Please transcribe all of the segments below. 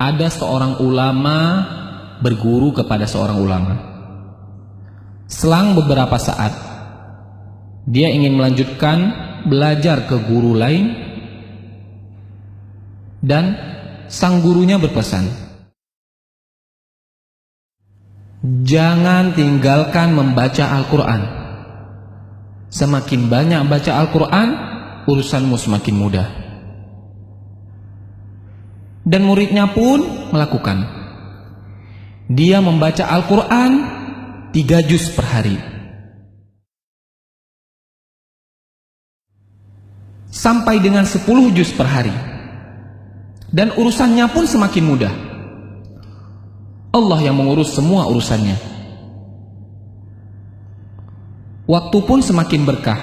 ada seorang ulama berguru kepada seorang ulama. Selang beberapa saat, dia ingin melanjutkan belajar ke guru lain, dan sang gurunya berpesan, jangan tinggalkan membaca Al-Quran. Semakin banyak baca Al-Quran, urusanmu semakin mudah. Dan muridnya pun melakukan. Dia membaca Al-Quran 3 juz per hari. Sampai dengan 10 juz per hari. Dan urusannya pun semakin mudah. Allah yang mengurus semua urusannya. Waktu pun semakin berkah.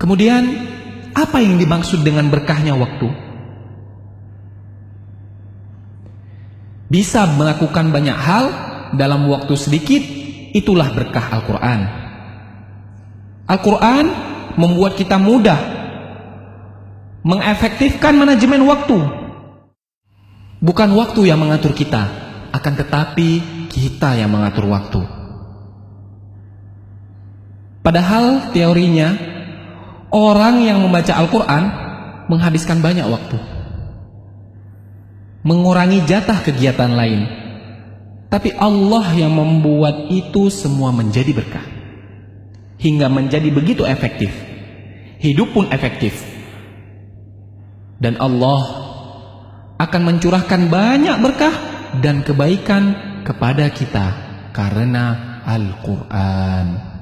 Kemudian, apa yang dimaksud dengan berkahnya waktu? Bisa melakukan banyak hal dalam waktu sedikit, itulah berkah Al-Quran. Al-Quran membuat kita mudah mengefektifkan manajemen waktu. Bukan waktu yang mengatur kita, akan tetapi kita yang mengatur waktu. Padahal teorinya, orang yang membaca Al-Quran menghabiskan banyak waktu, mengurangi jatah kegiatan lain. Tapi Allah yang membuat itu semua menjadi berkah, hingga menjadi begitu efektif. Hidup pun efektif. Dan Allah akan mencurahkan banyak berkah dan kebaikan kepada kita karena Al-Quran.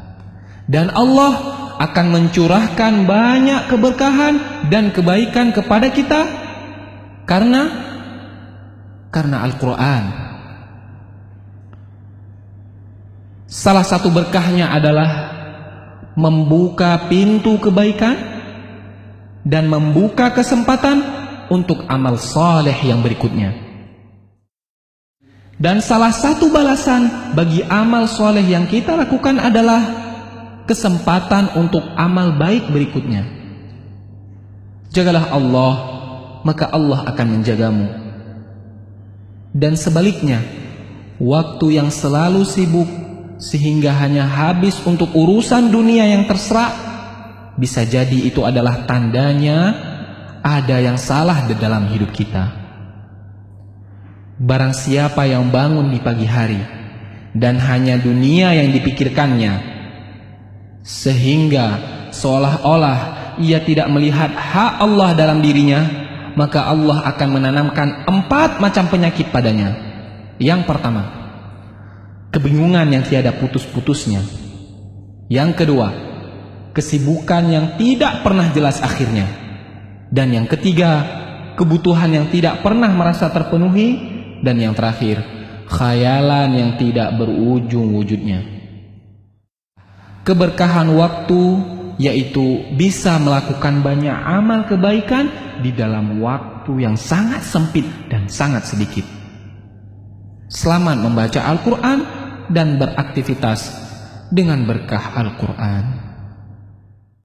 Dan Allah akan mencurahkan banyak keberkahan dan kebaikan kepada kita karena Al-Quran. Salah satu berkahnya adalah membuka pintu kebaikan dan membuka kesempatan untuk amal saleh yang berikutnya. Dan salah satu balasan bagi amal saleh yang kita lakukan adalah kesempatan untuk amal baik berikutnya. Jagalah Allah, maka Allah akan menjagamu. Dan sebaliknya, waktu yang selalu sibuk sehingga hanya habis untuk urusan dunia yang terserah, bisa jadi itu adalah tandanya ada yang salah di dalam hidup kita. Barang siapa yang bangun di pagi hari dan hanya dunia yang dipikirkannya, sehingga seolah-olah ia tidak melihat hak Allah dalam dirinya, maka Allah akan menanamkan 4 macam penyakit padanya. Yang pertama, kebingungan yang tiada putus-putusnya. Yang kedua, kesibukan yang tidak pernah jelas akhirnya. Dan yang ketiga, kebutuhan yang tidak pernah merasa terpenuhi. Dan yang terakhir, khayalan yang tidak berujung wujudnya. Keberkahan waktu yaitu bisa melakukan banyak amal kebaikan di dalam waktu yang sangat sempit dan sangat sedikit. Selamat membaca Al-Quran dan beraktivitas dengan berkah Al-Quran.